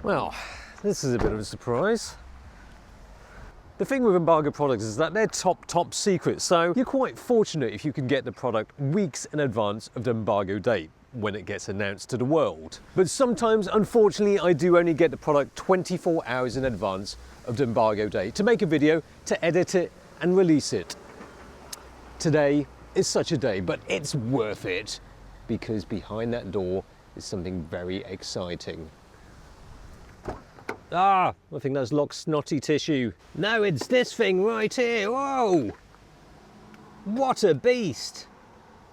Well, this is a bit of a surprise. The thing with embargo products is that they're top secret, so you're quite fortunate if you can get the product weeks in advance of the embargo date when it gets announced to the world. But sometimes, unfortunately, I do only get the product 24 hours in advance of the embargo date to make a video, to edit it and release it. Today is such a day, but it's worth it because behind that door is something very exciting. Ah, I think that's locked snotty tissue. No, it's this thing right here. Whoa! What a beast!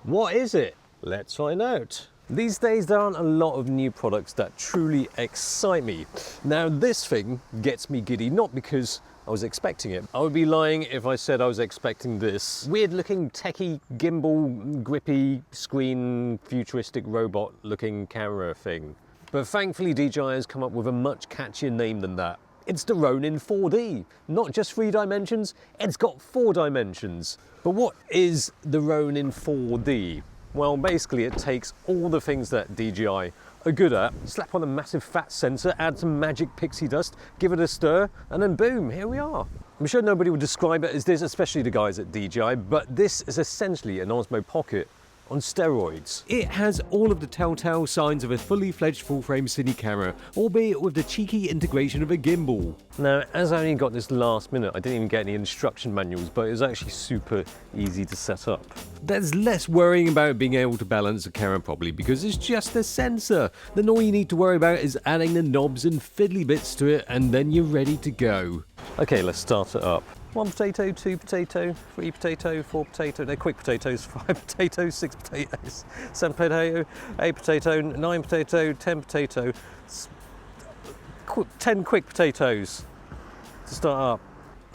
What is it? Let's find out. These days there aren't a lot of new products that truly excite me. Now this thing gets me giddy, not because I was expecting it. I would be lying if I said I was expecting this weird looking techie gimbal grippy screen futuristic robot looking camera thing. But thankfully DJI has come up with a much catchier name than that. It's the Ronin 4D. Not just 3 dimensions, it's got 4 dimensions. But what is the Ronin 4D? Well, basically it takes all the things that DJI are good at, slap on a massive fat sensor, add some magic pixie dust, give it a stir, and then boom, here we are. I'm sure nobody would describe it as this, especially the guys at DJI, but this is essentially an Osmo Pocket on steroids. It has all of the telltale signs of a fully fledged full-frame cine camera, albeit with the cheeky integration of a gimbal. Now, as I only got this last minute, I didn't even get any instruction manuals, but it was actually super easy to set up. There's less worrying about being able to balance the camera properly because it's just a sensor. Then all you need to worry about is adding the knobs and fiddly bits to it, and then you're ready to go. Okay, let's start it up. 1 potato, 2 potato, 3 potato, 4 potato, they're quick potatoes, 5 potatoes, 6 potatoes, 7 potato, 8 potato, 9 potato, 10 potato, 10 quick potatoes to start up.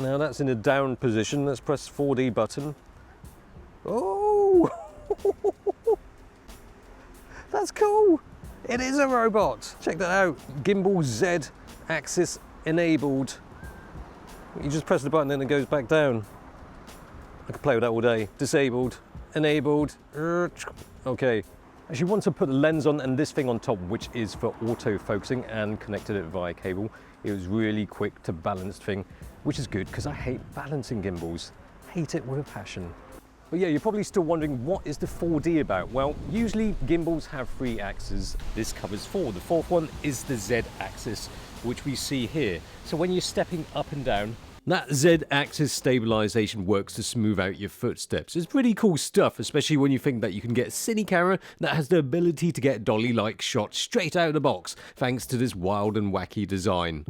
Now that's in a down position, let's press 4D button. Oh! That's cool! It is a robot! Check that out, gimbal Z axis enabled. You just press the button and it goes back down. I could play with that all day. Disabled, enabled, okay. Actually, once I put the lens on and this thing on top, which is for auto-focusing and connected it via cable, it was really quick to balance thing, which is good because I hate balancing gimbals. Hate it with a passion. But yeah, you're probably still wondering, what is the 4D about? Well, usually gimbals have 3 axes. This covers 4. The 4th one is the Z axis, which we see here. So when you're stepping up and down, that Z-axis stabilization works to smooth out your footsteps. It's pretty cool stuff, especially when you think that you can get a cine camera that has the ability to get dolly-like shots straight out of the box, thanks to this wild and wacky design.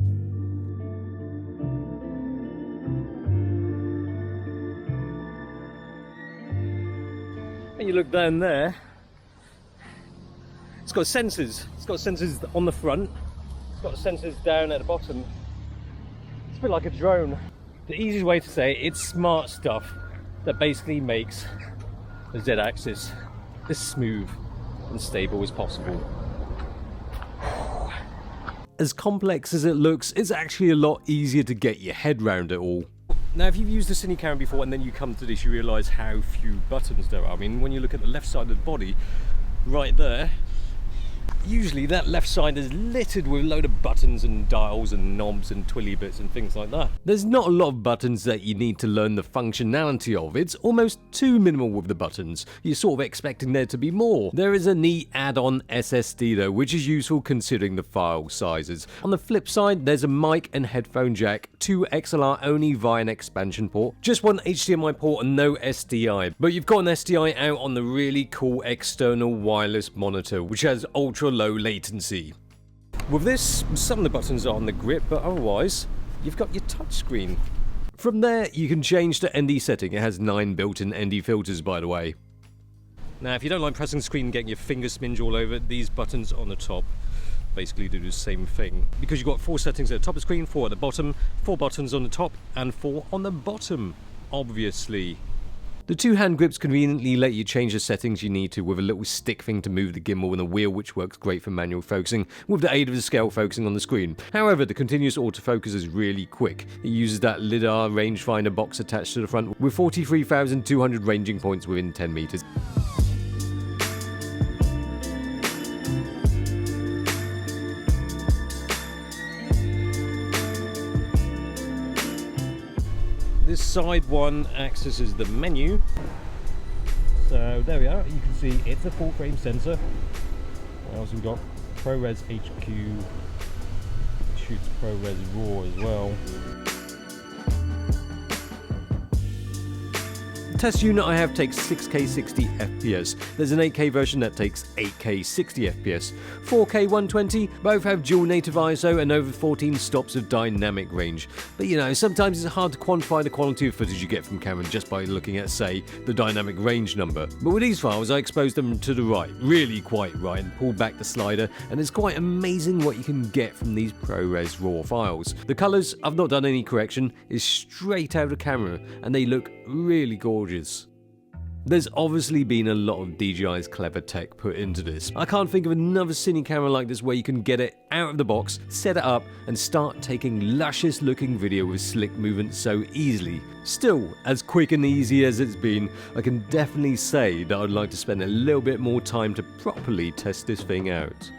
When you look down there, it's got sensors. It's got sensors on the front. Got sensors down at the bottom. It's a bit like a drone. The easiest way to say it, it's smart stuff that basically makes the Z-axis as smooth and stable as possible. As complex as it looks, it's actually a lot easier to get your head around it all. Now, if you've used the cine camera before and then you come to this, you realise how few buttons there are. I mean, when you look at the left side of the body, right there, usually that left side is littered with a load of buttons and dials and knobs and twilly bits and things like that. There's not a lot of buttons that you need to learn the functionality of. It's almost too minimal with the buttons. You're sort of expecting there to be more. There is a neat add-on SSD though, which is useful considering the file sizes. On the flip side, there's a mic and headphone jack, 2 XLR only via an expansion port, just 1 HDMI port and no SDI. But you've got an SDI out on the really cool external wireless monitor, which has ultra low latency. With this, some of the buttons are on the grip, but otherwise, you've got your touchscreen. From there, you can change the ND setting. It has 9 built-in ND filters, by the way. Now, if you don't like pressing the screen and getting your fingers smidge all over, these buttons on the top basically do the same thing. Because you've got 4 settings at the top of the screen, 4 at the bottom, 4 buttons on the top, and 4 on the bottom, obviously. The 2 hand grips conveniently let you change the settings you need to with a little stick thing to move the gimbal and a wheel, which works great for manual focusing with the aid of the scale focusing on the screen. However, the continuous autofocus is really quick. It uses that LiDAR rangefinder box attached to the front with 43,200 ranging points within 10 meters. side one accesses the menu. So there we are, you can see it's a full frame sensor. What else we've got? ProRes HQ, it shoots ProRes RAW as well. The test unit I have takes 6K 60 FPS. There's an 8K version that takes 8K 60 FPS. 4K 120, both have dual native ISO and over 14 stops of dynamic range. But you know, sometimes it's hard to quantify the quality of footage you get from camera just by looking at, say, the dynamic range number. But with these files, I exposed them to the right, really quite right, and pulled back the slider, and it's quite amazing what you can get from these ProRes RAW files. The colours, I've not done any correction, is straight out of camera, and they look really gorgeous. There's obviously been a lot of DJI's clever tech put into this. I can't think of another cine camera like this where you can get it out of the box, set it up, and start taking luscious looking video with slick movement so easily. Still, as quick and easy as it's been, I can definitely say that I'd like to spend a little bit more time to properly test this thing out.